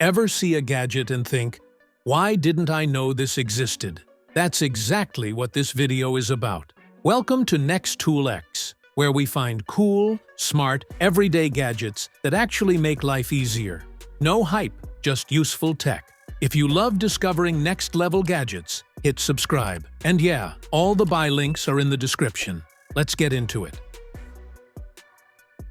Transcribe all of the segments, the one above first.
Ever see a gadget and think, why didn't I know this existed? That's exactly what this video is about. Welcome to Next Tool X, where we find cool, smart, everyday gadgets that actually make life easier. No hype, just useful tech. If you love discovering next-level gadgets, hit subscribe. And yeah, all the buy links are in the description. Let's get into it.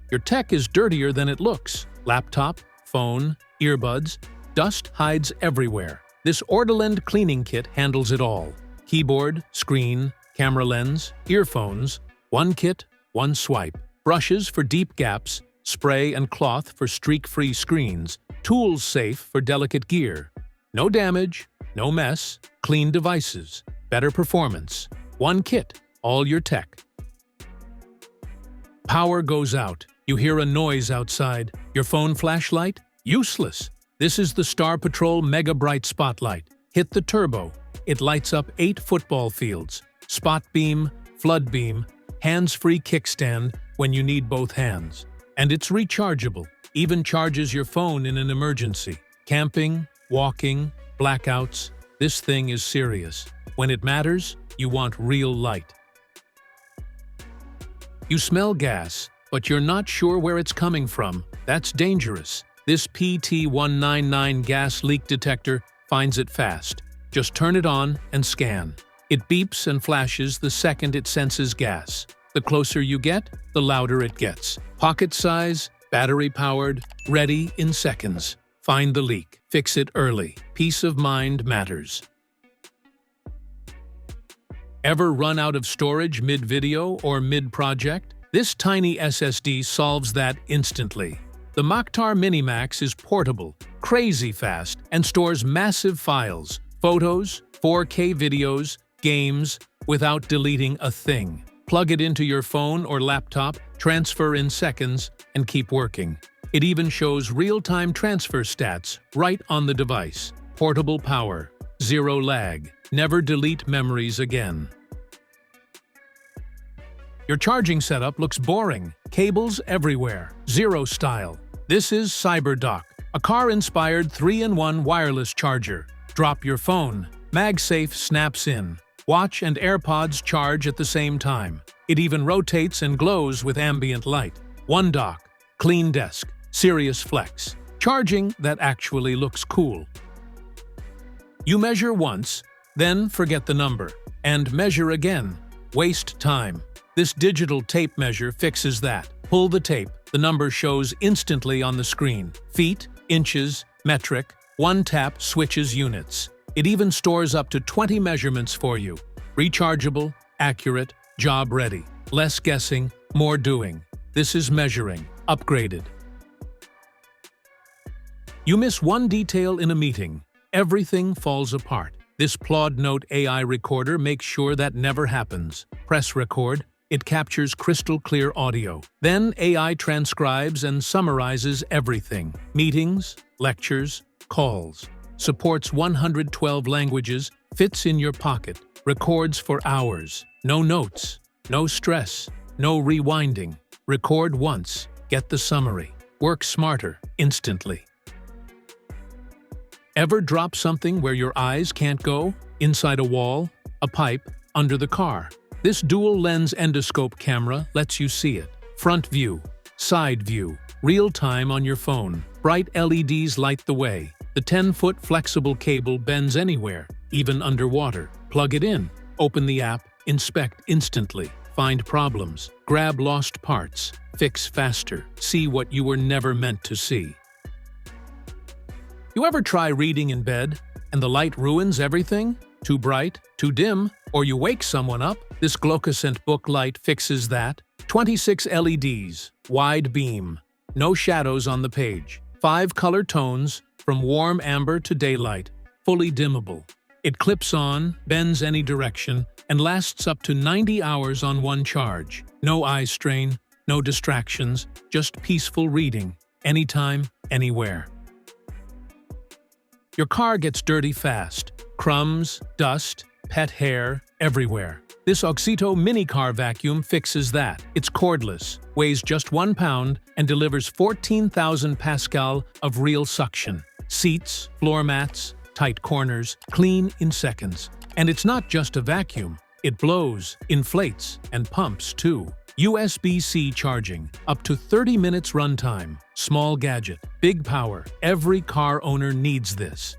Your tech is dirtier than it looks. Laptop, phone, earbuds, dust hides everywhere. This Ordilend Cleaning Kit handles it all. Keyboard, screen, camera lens, earphones, one kit, one swipe. Brushes for deep gaps, spray and cloth for streak-free screens, tools safe for delicate gear. No damage, no mess, clean devices, better performance. One kit, all your tech. Power goes out. You hear a noise outside. Your phone flashlight? Useless. This is the Star Patrol Mega Bright Spotlight. Hit the turbo. It lights up 8 football fields. Spot beam, flood beam, hands-free kickstand when you need both hands. And it's rechargeable. Even charges your phone in an emergency. Camping, walking, blackouts. This thing is serious. When it matters, you want real light. You smell gas, but you're not sure where it's coming from. That's dangerous. This PT199 gas leak detector finds it fast. Just turn it on and scan. It beeps and flashes the second it senses gas. The closer you get, the louder it gets. Pocket size, battery-powered, ready in seconds. Find the leak. Fix it early. Peace of mind matters. Ever run out of storage mid-video or mid-project? This tiny SSD solves that instantly. The Maktar MiniMax is portable, crazy fast, and stores massive files, photos, 4K videos, games, without deleting a thing. Plug it into your phone or laptop, transfer in seconds, and keep working. It even shows real-time transfer stats right on the device. Portable power, zero lag, never delete memories again. Your charging setup looks boring. Cables everywhere. Zero style. This is CyberDock, a car-inspired 3-in-1 wireless charger. Drop your phone. MagSafe snaps in. Watch and AirPods charge at the same time. It even rotates and glows with ambient light. One dock. Clean desk. Serious flex. Charging that actually looks cool. You measure once, then forget the number. And measure again. Waste time. This digital tape measure fixes that. Pull the tape. The number shows instantly on the screen. Feet, inches, metric. One tap switches units. It even stores up to 20 measurements for you. Rechargeable, accurate, job ready. Less guessing, more doing. This is measuring. Upgraded. You miss one detail in a meeting. Everything falls apart. This Plaud Note AI recorder makes sure that never happens. Press record. It captures crystal clear audio. Then AI transcribes and summarizes everything. Meetings, lectures, calls. Supports 112 languages, fits in your pocket. Records for hours. No notes, no stress, no rewinding. Record once, get the summary. Work smarter, instantly. Ever drop something where your eyes can't go? Inside a wall, a pipe, under the car. This dual-lens endoscope camera lets you see it. Front view, side view, real-time on your phone. Bright LEDs light the way. The 10-foot flexible cable bends anywhere, even underwater. Plug it in, open the app, inspect instantly, find problems, grab lost parts, fix faster, see what you were never meant to see. You ever try reading in bed, and the light ruins everything? Too bright, too dim, or you wake someone up? This Glocoscent book light fixes that. 26 LEDs, wide beam, no shadows on the page. 5 color tones, from warm amber to daylight, fully dimmable. It clips on, bends any direction, and lasts up to 90 hours on one charge. No eye strain, no distractions, just peaceful reading, anytime, anywhere. Your car gets dirty fast. Crumbs, dust, pet hair, everywhere. This Oxito mini car vacuum fixes that. It's cordless, weighs just 1 pound, and delivers 14,000 pascal of real suction. Seats, floor mats, tight corners, clean in seconds. And it's not just a vacuum. It blows, inflates, and pumps too. USB-C charging, up to 30 minutes runtime. Small gadget, big power. Every car owner needs this.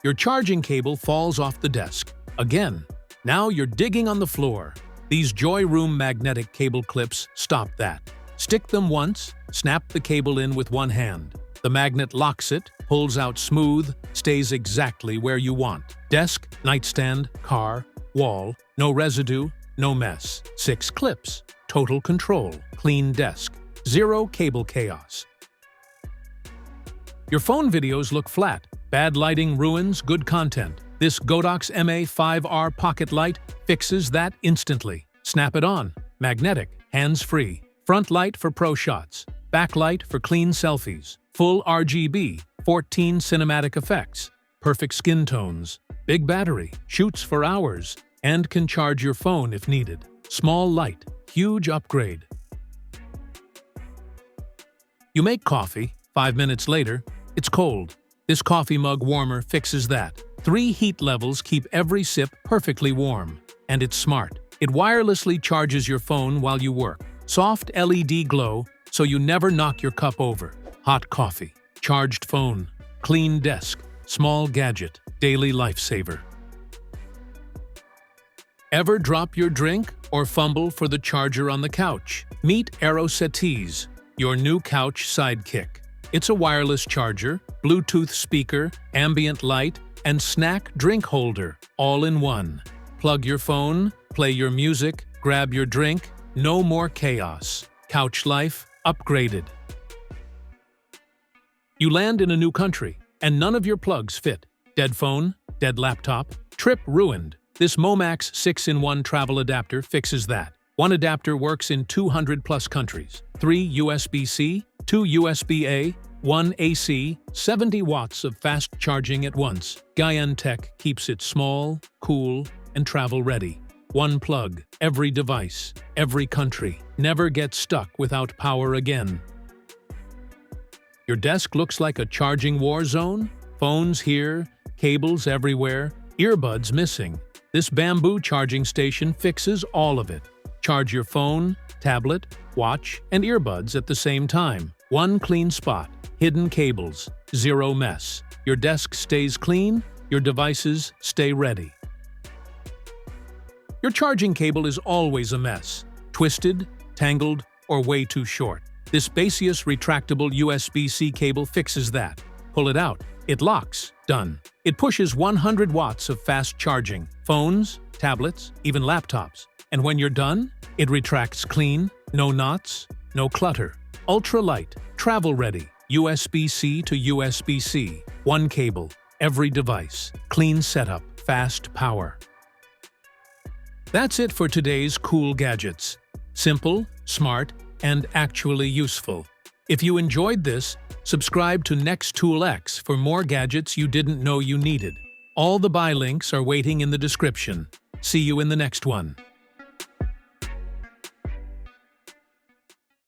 Your charging cable falls off the desk. Again, now you're digging on the floor. These Joy Room magnetic cable clips stop that. Stick them once, snap the cable in with one hand. The magnet locks it, pulls out smooth, stays exactly where you want. Desk, nightstand, car, wall, no residue, no mess. 6 clips, total control, clean desk, zero cable chaos. Your phone videos look flat. Bad lighting ruins good content. This Godox MA5R pocket light fixes that instantly. Snap it on. Magnetic, hands-free. Front light for pro shots. Backlight for clean selfies. Full RGB, 14 cinematic effects. Perfect skin tones. Big battery, shoots for hours, and can charge your phone if needed. Small light, huge upgrade. You make coffee. 5 minutes later, it's cold. This coffee mug warmer fixes that. 3 heat levels keep every sip perfectly warm. And it's smart. It wirelessly charges your phone while you work. Soft LED glow, so you never knock your cup over. Hot coffee, charged phone, clean desk, small gadget, daily lifesaver. Ever drop your drink or fumble for the charger on the couch? Meet AeroSettees, your new couch sidekick. It's a wireless charger, Bluetooth speaker, ambient light, and snack drink holder, all in one. Plug your phone, play your music, grab your drink, no more chaos. Couch life upgraded. You land in a new country, and none of your plugs fit. Dead phone, dead laptop, trip ruined. This MiniMax 6-in-1 travel adapter fixes that. One adapter works in 200+ countries. 3 USB-C, 2 USB-A, 1 AC, 70 watts of fast charging at once. Guyane Tech keeps it small, cool, and travel-ready. One plug, every device, every country. Never get stuck without power again. Your desk looks like a charging war zone? Phones here, cables everywhere, earbuds missing. This bamboo charging station fixes all of it. Charge your phone, tablet, watch, and earbuds at the same time. One clean spot, hidden cables, zero mess. Your desk stays clean, your devices stay ready. Your charging cable is always a mess, twisted, tangled, or way too short. This Baseus retractable USB-C cable fixes that. Pull it out, it locks, done. It pushes 100 watts of fast charging, phones, tablets, even laptops. And when you're done, it retracts clean, no knots, no clutter. Ultra-light, travel-ready, USB-C to USB-C. One cable, every device. Clean setup, fast power. That's it for today's cool gadgets. Simple, smart, and actually useful. If you enjoyed this, subscribe to Next Tool X for more gadgets you didn't know you needed. All the buy links are waiting in the description. See you in the next one.